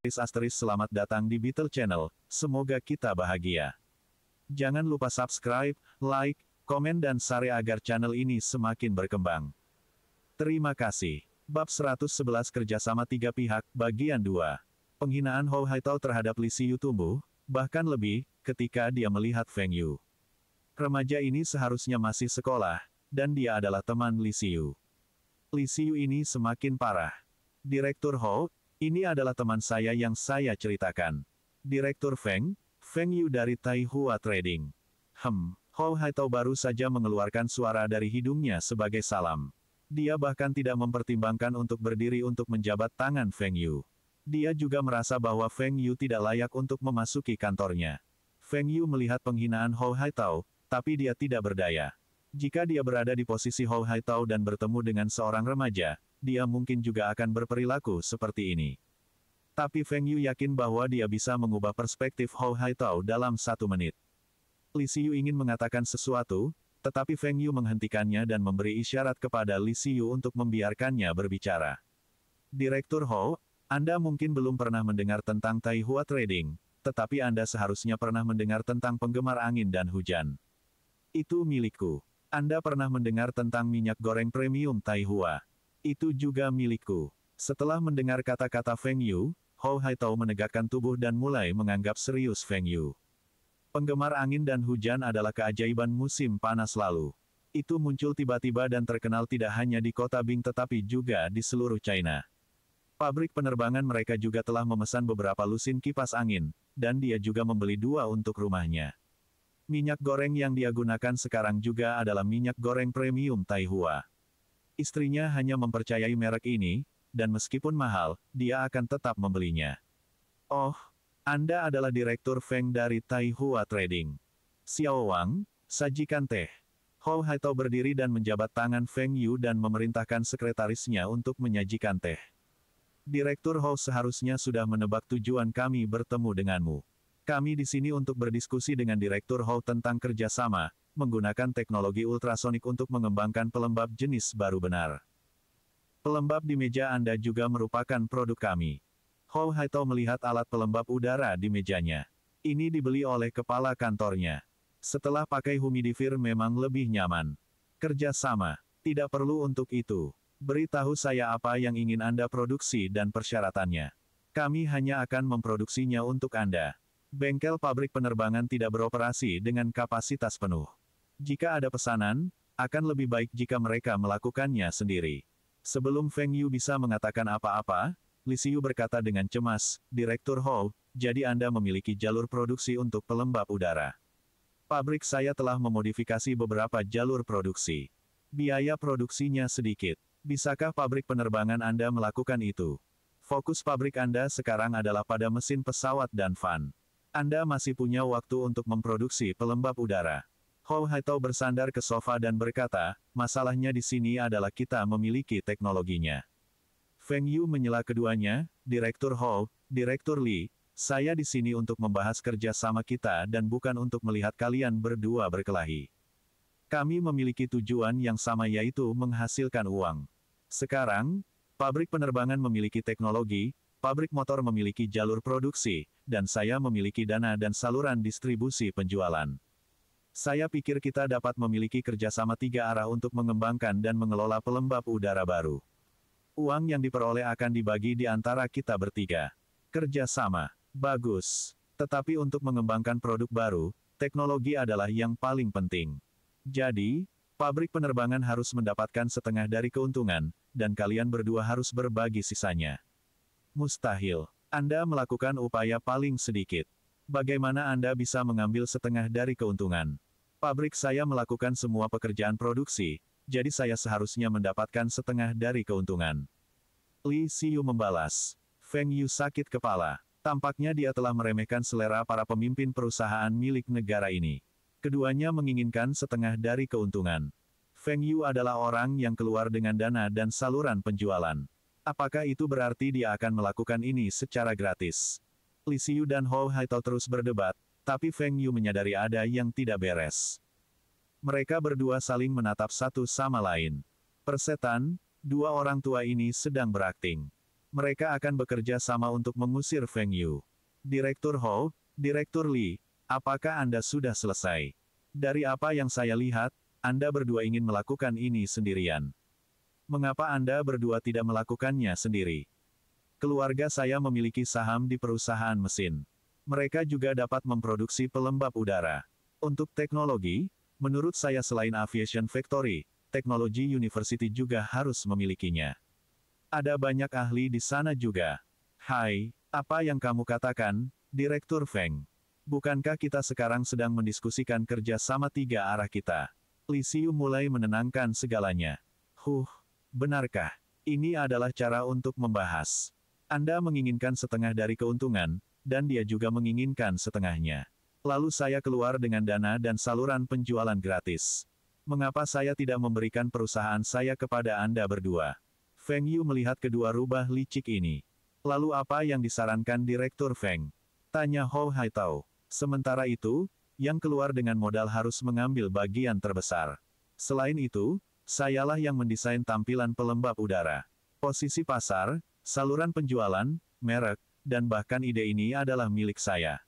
Selamat datang di Beetle Channel, semoga kita bahagia. Jangan lupa subscribe, like, komen dan share agar channel ini semakin berkembang. Terima kasih. Bab 111 Kerjasama Tiga Pihak, Bagian 2. Penghinaan Hou Haitao terhadap Li Xiyu tumbuh, bahkan lebih, ketika dia melihat Feng Yu. Remaja ini seharusnya masih sekolah, dan dia adalah teman Li Xiyu. Li Xiyu ini semakin parah. Direktur Hou, ini adalah teman saya yang saya ceritakan. Direktur Feng Yu dari Taihua Trading. Hou Haitao baru saja mengeluarkan suara dari hidungnya sebagai salam. Dia bahkan tidak mempertimbangkan untuk berdiri untuk menjabat tangan Feng Yu. Dia juga merasa bahwa Feng Yu tidak layak untuk memasuki kantornya. Feng Yu melihat penghinaan Hou Haitao, tapi dia tidak berdaya. Jika dia berada di posisi Hou Haitao dan bertemu dengan seorang remaja, dia mungkin juga akan berperilaku seperti ini. Tapi Feng Yu yakin bahwa dia bisa mengubah perspektif Hou Haitao dalam 1 menit. Li Xiyu ingin mengatakan sesuatu, tetapi Feng Yu menghentikannya dan memberi isyarat kepada Li Xiyu untuk membiarkannya berbicara. Direktur Hou, Anda mungkin belum pernah mendengar tentang Taihua Trading, tetapi Anda seharusnya pernah mendengar tentang penggemar angin dan hujan. Itu milikku. Anda pernah mendengar tentang minyak goreng premium Taihua. Itu juga milikku. Setelah mendengar kata-kata Feng Yu, Hou Haitao menegakkan tubuh dan mulai menganggap serius Feng Yu. Penggemar angin dan hujan adalah keajaiban musim panas lalu. Itu muncul tiba-tiba dan terkenal tidak hanya di kota Bing tetapi juga di seluruh China. Pabrik penerbangan mereka juga telah memesan beberapa lusin kipas angin, dan dia juga membeli 2 untuk rumahnya. Minyak goreng yang dia gunakan sekarang juga adalah minyak goreng premium Taihua. Istrinya hanya mempercayai merek ini, dan meskipun mahal, dia akan tetap membelinya. Oh, Anda adalah Direktur Feng dari Taihua Trading. Xiao Wang, sajikan teh. Hou Haitao berdiri dan menjabat tangan Feng Yu dan memerintahkan sekretarisnya untuk menyajikan teh. Direktur Hou seharusnya sudah menebak tujuan kami bertemu denganmu. Kami di sini untuk berdiskusi dengan Direktur Hou tentang kerjasama, menggunakan teknologi ultrasonik untuk mengembangkan pelembab jenis baru benar. Pelembab di meja Anda juga merupakan produk kami. Hou Haitao melihat alat pelembab udara di mejanya. Ini dibeli oleh kepala kantornya. Setelah pakai humidifier memang lebih nyaman. Kerjasama. Tidak perlu untuk itu. Beritahu saya apa yang ingin Anda produksi dan persyaratannya. Kami hanya akan memproduksinya untuk Anda. Bengkel pabrik penerbangan tidak beroperasi dengan kapasitas penuh. Jika ada pesanan, akan lebih baik jika mereka melakukannya sendiri. Sebelum Feng Yu bisa mengatakan apa-apa, Li Xiyu berkata dengan cemas, Direktur Hou, jadi Anda memiliki jalur produksi untuk pelembab udara. Pabrik saya telah memodifikasi beberapa jalur produksi. Biaya produksinya sedikit. Bisakah pabrik penerbangan Anda melakukan itu? Fokus pabrik Anda sekarang adalah pada mesin pesawat dan fan. Anda masih punya waktu untuk memproduksi pelembab udara. Hou Haitao bersandar ke sofa dan berkata, masalahnya di sini adalah kita memiliki teknologinya. Feng Yu menyela keduanya, Direktur Hou, Direktur Li, saya di sini untuk membahas kerja sama kita dan bukan untuk melihat kalian berdua berkelahi. Kami memiliki tujuan yang sama yaitu menghasilkan uang. Sekarang, pabrik penerbangan memiliki teknologi, pabrik motor memiliki jalur produksi, dan saya memiliki dana dan saluran distribusi penjualan. Saya pikir kita dapat memiliki kerjasama 3 arah untuk mengembangkan dan mengelola pelembab udara baru. Uang yang diperoleh akan dibagi di antara kita bertiga. Kerjasama. Bagus. Tetapi untuk mengembangkan produk baru, teknologi adalah yang paling penting. Jadi, pabrik penerbangan harus mendapatkan setengah dari keuntungan, dan kalian berdua harus berbagi sisanya. Mustahil. Anda melakukan upaya paling sedikit. Bagaimana Anda bisa mengambil setengah dari keuntungan? Pabrik saya melakukan semua pekerjaan produksi, jadi saya seharusnya mendapatkan setengah dari keuntungan. Li Xiyu membalas. Feng Yu sakit kepala. Tampaknya dia telah meremehkan selera para pemimpin perusahaan milik negara ini. Keduanya menginginkan setengah dari keuntungan. Feng Yu adalah orang yang keluar dengan dana dan saluran penjualan. Apakah itu berarti dia akan melakukan ini secara gratis? Li Xiyu dan Hou Haitao terus berdebat, tapi Feng Yu menyadari ada yang tidak beres. Mereka berdua saling menatap satu sama lain. Persetan, 2 orang tua ini sedang berakting. Mereka akan bekerja sama untuk mengusir Feng Yu. Direktur Hou, Direktur Li, apakah Anda sudah selesai? Dari apa yang saya lihat, Anda berdua ingin melakukan ini sendirian. Mengapa Anda berdua tidak melakukannya sendiri? Keluarga saya memiliki saham di perusahaan mesin. Mereka juga dapat memproduksi pelembab udara. Untuk teknologi, menurut saya selain Aviation Factory, Technology University juga harus memilikinya. Ada banyak ahli di sana juga. Hai, apa yang kamu katakan, Direktur Feng? Bukankah kita sekarang sedang mendiskusikan kerja sama tiga arah kita? Li Xiu mulai menenangkan segalanya. Benarkah? Ini adalah cara untuk membahas. Anda menginginkan setengah dari keuntungan, dan dia juga menginginkan setengahnya. Lalu saya keluar dengan dana dan saluran penjualan gratis. Mengapa saya tidak memberikan perusahaan saya kepada Anda berdua? Feng Yu melihat kedua rubah licik ini. Lalu apa yang disarankan Direktur Feng? Tanya Hou Haitao. Sementara itu, yang keluar dengan modal harus mengambil bagian terbesar. Selain itu, sayalah yang mendesain tampilan pelembab udara. Posisi pasar, saluran penjualan, merek, dan bahkan ide ini adalah milik saya.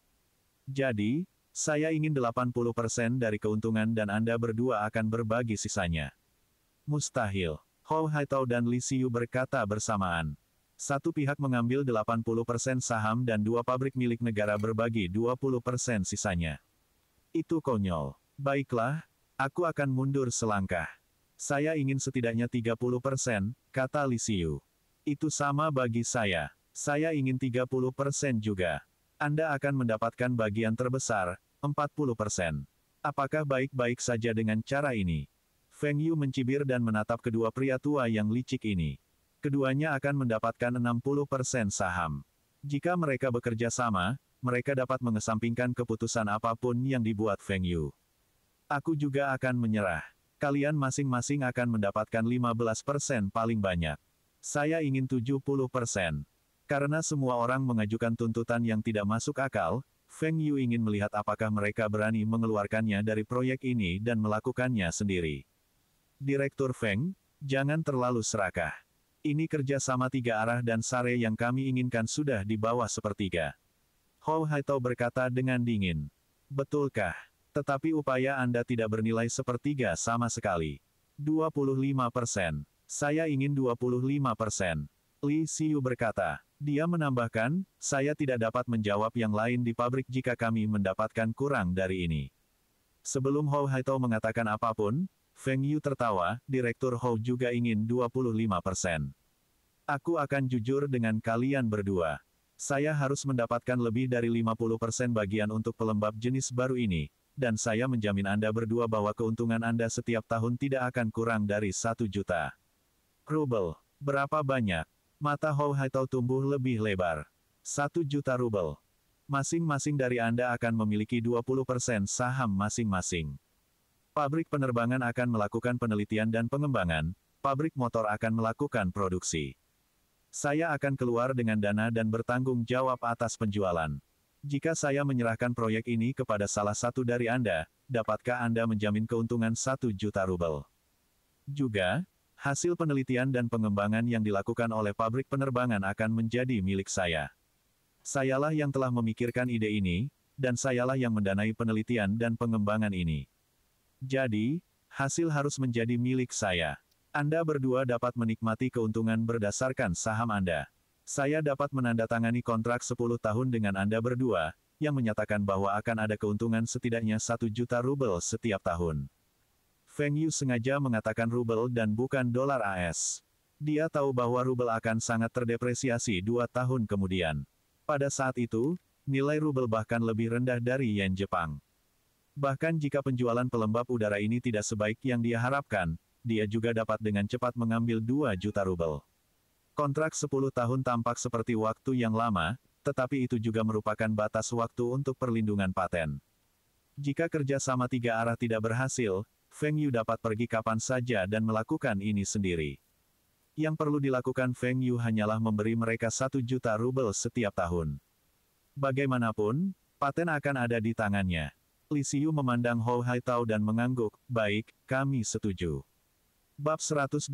Jadi, saya ingin 80% dari keuntungan dan Anda berdua akan berbagi sisanya. Mustahil. Hou Haitao dan Li Xiu berkata bersamaan. Satu pihak mengambil 80% saham dan dua pabrik milik negara berbagi 20% sisanya. Itu konyol. Baiklah, aku akan mundur selangkah. Saya ingin setidaknya 30%, kata Li Xiu. Itu sama bagi saya. Saya ingin 30% juga. Anda akan mendapatkan bagian terbesar, 40%. Apakah baik-baik saja dengan cara ini? Feng Yu mencibir dan menatap kedua pria tua yang licik ini. Keduanya akan mendapatkan 60% saham. Jika mereka bekerja sama, mereka dapat mengesampingkan keputusan apapun yang dibuat Feng Yu. Aku juga akan menyerah. Kalian masing-masing akan mendapatkan 15% paling banyak. Saya ingin 70%. Karena semua orang mengajukan tuntutan yang tidak masuk akal, Feng Yu ingin melihat apakah mereka berani mengeluarkannya dari proyek ini dan melakukannya sendiri. Direktur Feng, jangan terlalu serakah. Ini kerja sama tiga arah dan sare yang kami inginkan sudah di bawah sepertiga. Hou Haitao berkata dengan dingin. Betulkah? Tetapi upaya Anda tidak bernilai sepertiga sama sekali. 25%. Saya ingin 25%. Li Xiu berkata. Dia menambahkan, saya tidak dapat menjawab yang lain di pabrik jika kami mendapatkan kurang dari ini. Sebelum Hou Haitao mengatakan apapun, Feng Yu tertawa, Direktur Hou juga ingin 25%. Aku akan jujur dengan kalian berdua. Saya harus mendapatkan lebih dari 50% bagian untuk pelembab jenis baru ini, dan saya menjamin Anda berdua bahwa keuntungan Anda setiap tahun tidak akan kurang dari 1 juta rubel. Berapa banyak? Mata Hou Haitao tumbuh lebih lebar. 1 juta rubel. Masing-masing dari Anda akan memiliki 20% saham masing-masing. Pabrik penerbangan akan melakukan penelitian dan pengembangan, pabrik motor akan melakukan produksi. Saya akan keluar dengan dana dan bertanggung jawab atas penjualan. Jika saya menyerahkan proyek ini kepada salah satu dari Anda, dapatkah Anda menjamin keuntungan 1 juta rubel? Juga, hasil penelitian dan pengembangan yang dilakukan oleh pabrik penerbangan akan menjadi milik saya. Sayalah yang telah memikirkan ide ini, dan sayalah yang mendanai penelitian dan pengembangan ini. Jadi, hasil harus menjadi milik saya. Anda berdua dapat menikmati keuntungan berdasarkan saham Anda. Saya dapat menandatangani kontrak 10 tahun dengan Anda berdua, yang menyatakan bahwa akan ada keuntungan setidaknya 1 juta rubel setiap tahun. Feng Yu sengaja mengatakan rubel dan bukan dolar AS. Dia tahu bahwa rubel akan sangat terdepresiasi 2 tahun kemudian. Pada saat itu, nilai rubel bahkan lebih rendah dari yen Jepang. Bahkan jika penjualan pelembab udara ini tidak sebaik yang dia harapkan, dia juga dapat dengan cepat mengambil 2 juta rubel. Kontrak 10 tahun tampak seperti waktu yang lama, tetapi itu juga merupakan batas waktu untuk perlindungan paten. Jika kerja sama tiga arah tidak berhasil, Feng Yu dapat pergi kapan saja dan melakukan ini sendiri. Yang perlu dilakukan Feng Yu hanyalah memberi mereka 1 juta rubel setiap tahun. Bagaimanapun, paten akan ada di tangannya. Li Xiu memandang Hou Haitao dan mengangguk, baik, kami setuju. Bab 112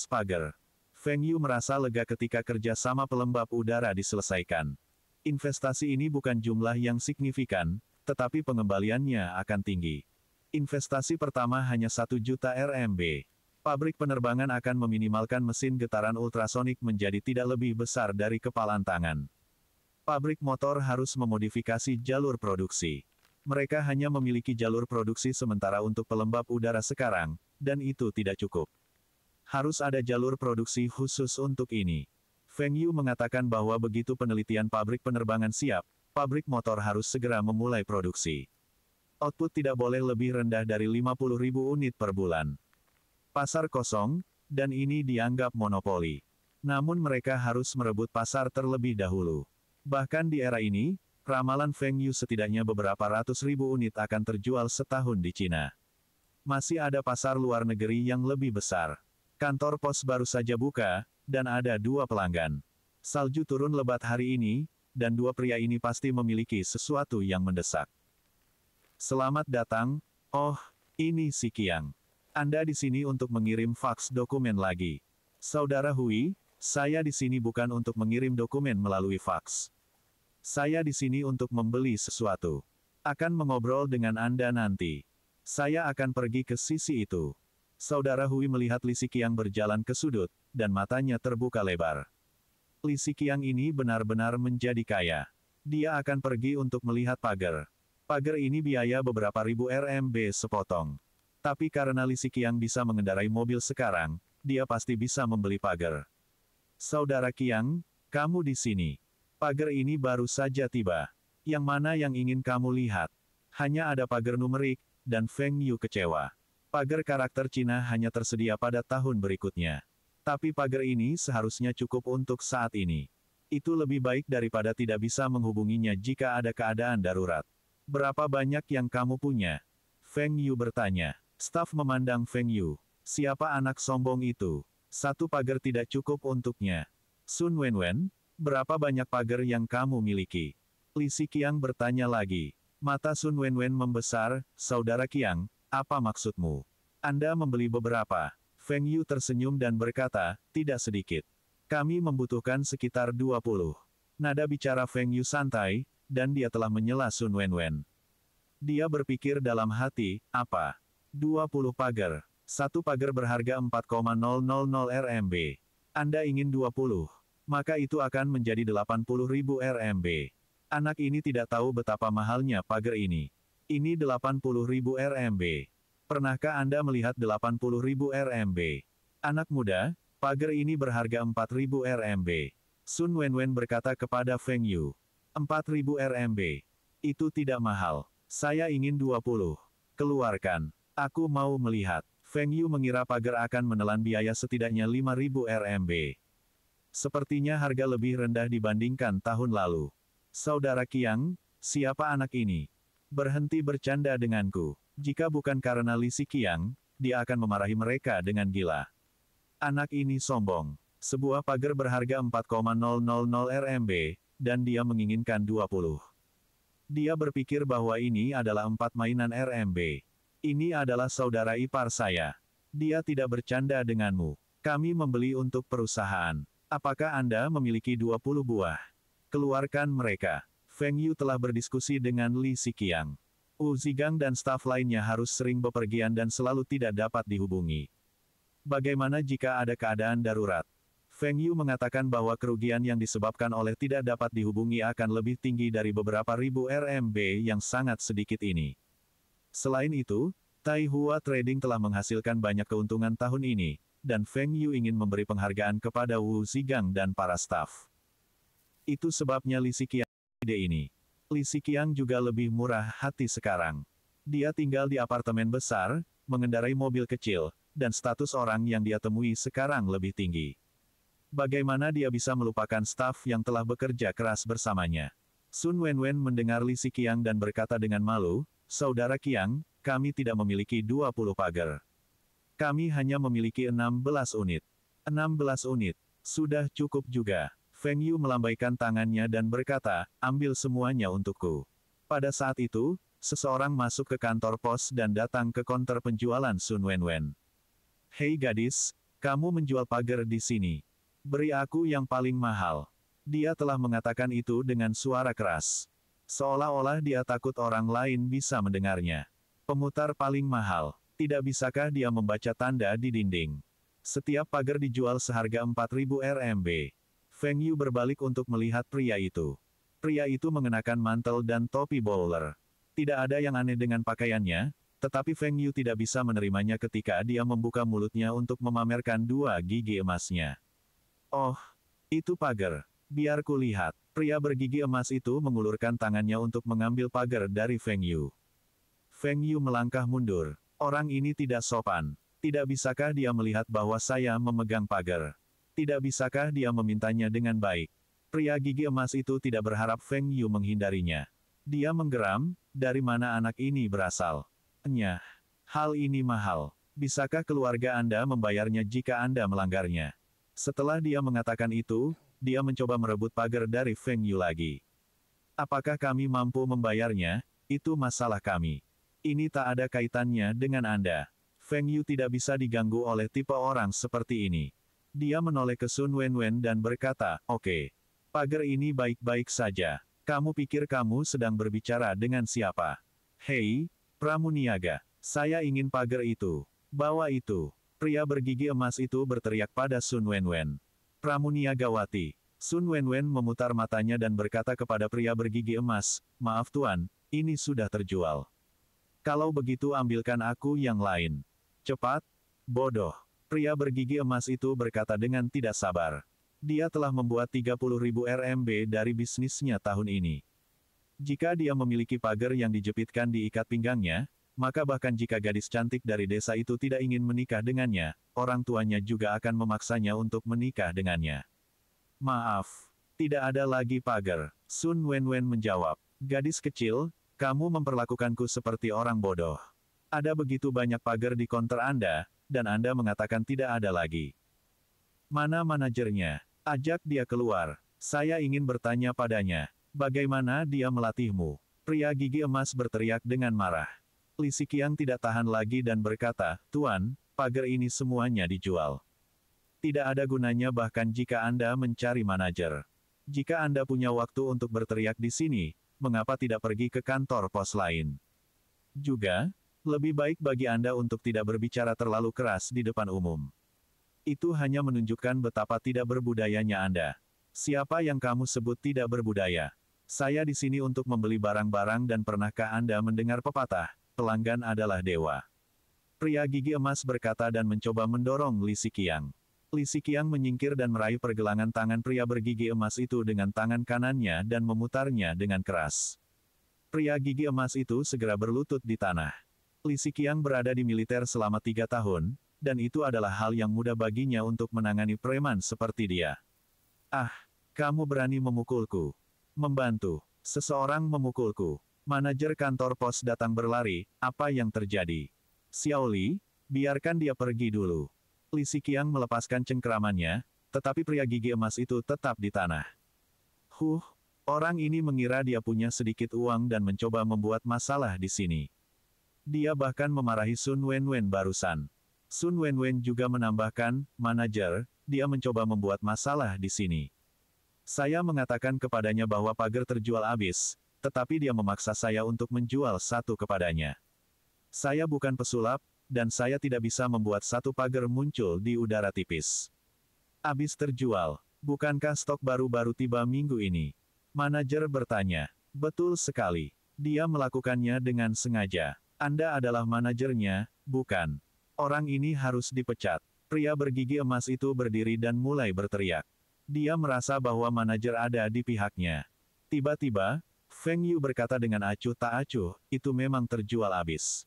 Pagar. Feng Yu merasa lega ketika kerja sama pelembab udara diselesaikan. Investasi ini bukan jumlah yang signifikan, tetapi pengembaliannya akan tinggi. Investasi pertama hanya 1 juta RMB. Pabrik penerbangan akan meminimalkan mesin getaran ultrasonik menjadi tidak lebih besar dari kepalan tangan. Pabrik motor harus memodifikasi jalur produksi. Mereka hanya memiliki jalur produksi sementara untuk pelembab udara sekarang, dan itu tidak cukup. Harus ada jalur produksi khusus untuk ini. Feng Yu mengatakan bahwa begitu penelitian pabrik penerbangan siap, pabrik motor harus segera memulai produksi. Output tidak boleh lebih rendah dari 50.000 unit per bulan. Pasar kosong, dan ini dianggap monopoli. Namun mereka harus merebut pasar terlebih dahulu. Bahkan di era ini, ramalan Feng Yu setidaknya beberapa ratus ribu unit akan terjual setahun di Cina. Masih ada pasar luar negeri yang lebih besar. Kantor pos baru saja buka, dan ada 2 pelanggan. Salju turun lebat hari ini, dan 2 pria ini pasti memiliki sesuatu yang mendesak. Selamat datang, oh, ini si Qiang. Anda di sini untuk mengirim faks dokumen lagi. Saudara Hui, saya di sini bukan untuk mengirim dokumen melalui faks. Saya di sini untuk membeli sesuatu. Akan mengobrol dengan Anda nanti. Saya akan pergi ke sisi itu. Saudara Hui melihat Li Siqiang berjalan ke sudut, dan matanya terbuka lebar. Li Siqiang ini benar-benar menjadi kaya. Dia akan pergi untuk melihat pagar. Pagar ini biaya beberapa ribu RMB sepotong. Tapi karena Li Siqiang bisa mengendarai mobil sekarang, dia pasti bisa membeli pagar. Saudara Qiang, kamu di sini. Pagar ini baru saja tiba. Yang mana yang ingin kamu lihat? Hanya ada pagar numerik, dan Feng Yu kecewa. Pagar karakter Cina hanya tersedia pada tahun berikutnya. Tapi pagar ini seharusnya cukup untuk saat ini. Itu lebih baik daripada tidak bisa menghubunginya jika ada keadaan darurat. Berapa banyak yang kamu punya? Feng Yu bertanya. Staf memandang Feng Yu. Siapa anak sombong itu? 1 pagar tidak cukup untuknya. Sun Wenwen, berapa banyak pagar yang kamu miliki? Li Siqiang bertanya lagi. Mata Sun Wenwen membesar, Saudara Qiang, apa maksudmu? Anda membeli beberapa? Feng Yu tersenyum dan berkata, tidak sedikit. Kami membutuhkan sekitar 20. Nada bicara Feng Yu santai, dan dia telah menyela Sun Wenwen. Dia berpikir dalam hati, apa? 20 pagar. 1 pagar berharga 4,000 RMB. Anda ingin 20. Maka itu akan menjadi 80.000 RMB. Anak ini tidak tahu betapa mahalnya pagar ini. Ini 80.000 RMB. Pernahkah Anda melihat 80.000 RMB? Anak muda, pagar ini berharga 4.000 RMB. Sun Wenwen berkata kepada Feng Yu. 4.000 RMB. Itu tidak mahal. Saya ingin 20. Keluarkan. Aku mau melihat. Feng Yu mengira pagar akan menelan biaya setidaknya 5.000 RMB. Sepertinya harga lebih rendah dibandingkan tahun lalu. Saudara Qiang, siapa anak ini? Berhenti bercanda denganku. Jika bukan karena Li Siqiang, dia akan memarahi mereka dengan gila. Anak ini sombong. Sebuah pagar berharga 4,000 RMB, dan dia menginginkan 20. Dia berpikir bahwa ini adalah 4 mainan RMB. Ini adalah saudara ipar saya. Dia tidak bercanda denganmu. Kami membeli untuk perusahaan. Apakah Anda memiliki 20 buah? Keluarkan mereka. Feng Yu telah berdiskusi dengan Li Siqiang. Wu Zigang dan staf lainnya harus sering bepergian dan selalu tidak dapat dihubungi. Bagaimana jika ada keadaan darurat? Feng Yu mengatakan bahwa kerugian yang disebabkan oleh tidak dapat dihubungi akan lebih tinggi dari beberapa ribu RMB yang sangat sedikit ini. Selain itu, Tai Hua Trading telah menghasilkan banyak keuntungan tahun ini, dan Feng Yu ingin memberi penghargaan kepada Wu Zigang dan para staf. Itu sebabnya Li Siqiang ide ini. Li Siqiang juga lebih murah hati sekarang. Dia tinggal di apartemen besar, mengendarai mobil kecil, dan status orang yang dia temui sekarang lebih tinggi. Bagaimana dia bisa melupakan staf yang telah bekerja keras bersamanya? Sun Wenwen mendengar Li Siqiang dan berkata dengan malu, Saudara Qiang, kami tidak memiliki 20 pagar. Kami hanya memiliki 16 unit. 16 unit. Sudah cukup juga. Feng Yu melambaikan tangannya dan berkata, ambil semuanya untukku. Pada saat itu, seseorang masuk ke kantor pos dan datang ke konter penjualan Sun Wenwen. Hei gadis, kamu menjual pagar di sini. Beri aku yang paling mahal. Dia telah mengatakan itu dengan suara keras. Seolah-olah dia takut orang lain bisa mendengarnya. Pemutar paling mahal. Tidak bisakah dia membaca tanda di dinding? Setiap pagar dijual seharga 4.000 RMB. Feng Yu berbalik untuk melihat pria itu. Pria itu mengenakan mantel dan topi bowler. Tidak ada yang aneh dengan pakaiannya, tetapi Feng Yu tidak bisa menerimanya ketika dia membuka mulutnya untuk memamerkan dua gigi emasnya. Oh, itu pagar. Biar kulihat. Pria bergigi emas itu mengulurkan tangannya untuk mengambil pagar dari Feng Yu. Feng Yu melangkah mundur. Orang ini tidak sopan. Tidak bisakah dia melihat bahwa saya memegang pagar? Tidak bisakah dia memintanya dengan baik? Pria gigi emas itu tidak berharap Feng Yu menghindarinya. Dia menggeram, dari mana anak ini berasal? Nyah, hal ini mahal. Bisakah keluarga Anda membayarnya jika Anda melanggarnya? Setelah dia mengatakan itu, dia mencoba merebut pagar dari Feng Yu lagi. Apakah kami mampu membayarnya? Itu masalah kami. Ini tak ada kaitannya dengan Anda. Feng Yu tidak bisa diganggu oleh tipe orang seperti ini. Dia menoleh ke Sun Wenwen dan berkata, "Oke. Pagar ini baik-baik saja. Kamu pikir kamu sedang berbicara dengan siapa? Hei, Pramuniaga, saya ingin pagar itu. Bawa itu." Pria bergigi emas itu berteriak pada Sun Wenwen. "Pramuniagawati." Sun Wenwen memutar matanya dan berkata kepada pria bergigi emas, "Maaf tuan, ini sudah terjual. Kalau begitu ambilkan aku yang lain. Cepat." Bodoh. Pria bergigi emas itu berkata dengan tidak sabar. Dia telah membuat 30.000 RMB dari bisnisnya tahun ini. Jika dia memiliki pagar yang dijepitkan di ikat pinggangnya, maka bahkan jika gadis cantik dari desa itu tidak ingin menikah dengannya, orang tuanya juga akan memaksanya untuk menikah dengannya. "Maaf, tidak ada lagi pagar." Sun Wenwen menjawab. "Gadis kecil, kamu memperlakukanku seperti orang bodoh. Ada begitu banyak pagar di konter Anda, dan Anda mengatakan tidak ada lagi. Mana manajernya? Ajak dia keluar. Saya ingin bertanya padanya. Bagaimana dia melatihmu?" Pria gigi emas berteriak dengan marah. Li Siqiang tidak tahan lagi dan berkata, "Tuan, pagar ini semuanya dijual. Tidak ada gunanya bahkan jika Anda mencari manajer. Jika Anda punya waktu untuk berteriak di sini, mengapa tidak pergi ke kantor pos lain? Juga, lebih baik bagi Anda untuk tidak berbicara terlalu keras di depan umum. Itu hanya menunjukkan betapa tidak berbudayanya Anda. Siapa yang kamu sebut tidak berbudaya? Saya di sini untuk membeli barang-barang dan pernahkah Anda mendengar pepatah, pelanggan adalah dewa?" Pria gigi emas berkata dan mencoba mendorong Li Siqiang. Li Siqiang menyingkir dan meraih pergelangan tangan pria bergigi emas itu dengan tangan kanannya dan memutarnya dengan keras. Pria gigi emas itu segera berlutut di tanah. Li Siqiang berada di militer selama 3 tahun, dan itu adalah hal yang mudah baginya untuk menangani preman seperti dia. "Ah, kamu berani memukulku. Membantu. Seseorang memukulku. Manajer kantor pos datang berlari, apa yang terjadi? Xiao Li, biarkan dia pergi dulu." Li Siqiang melepaskan cengkeramannya, tetapi pria gigi emas itu tetap di tanah. Orang ini mengira dia punya sedikit uang dan mencoba membuat masalah di sini. Dia bahkan memarahi Sun Wenwen barusan. Sun Wenwen juga menambahkan, "Manajer, dia mencoba membuat masalah di sini. Saya mengatakan kepadanya bahwa pagar terjual habis, tetapi dia memaksa saya untuk menjual satu kepadanya. Saya bukan pesulap, dan saya tidak bisa membuat satu pagar muncul di udara tipis. Habis terjual. Bukankah stok baru-baru tiba minggu ini?" Manajer bertanya. "Betul sekali. Dia melakukannya dengan sengaja. Anda adalah manajernya, bukan? Orang ini harus dipecat." Pria bergigi emas itu berdiri dan mulai berteriak. Dia merasa bahwa manajer ada di pihaknya. Tiba-tiba, Feng Yu berkata dengan acuh tak acuh, "Itu memang terjual habis.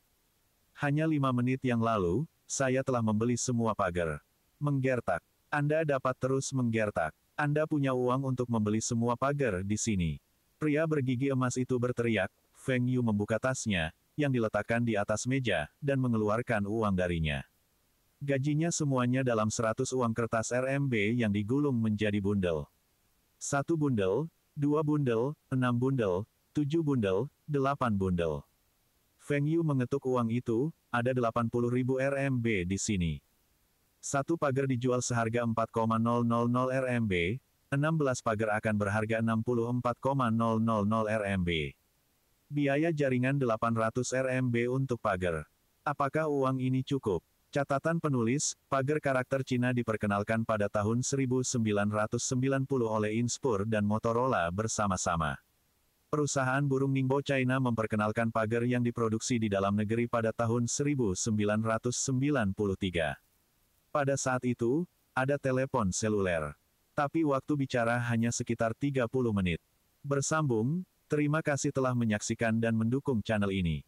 Hanya 5 menit yang lalu, saya telah membeli semua pagar." Menggertak. Anda dapat terus menggertak. Anda punya uang untuk membeli semua pagar di sini. Pria bergigi emas itu berteriak. Feng Yu membuka tasnya, yang diletakkan di atas meja, dan mengeluarkan uang darinya. Gajinya semuanya dalam 100 uang kertas RMB yang digulung menjadi bundel. 1 bundel, 2 bundel, 6 bundel, 7 bundel, 8 bundel. Feng Yu mengetuk uang itu, ada 80.000 RMB di sini. Satu pagar dijual seharga 4,000 RMB, 16 pagar akan berharga 64,000 RMB. Biaya jaringan 800 RMB untuk pagar. Apakah uang ini cukup? Catatan penulis, pagar karakter Cina diperkenalkan pada tahun 1990 oleh Inspur dan Motorola bersama-sama. Perusahaan burung Ningbo China memperkenalkan pagar yang diproduksi di dalam negeri pada tahun 1993. Pada saat itu, ada telepon seluler. Tapi waktu bicara hanya sekitar 30 menit. Bersambung, terima kasih telah menyaksikan dan mendukung channel ini.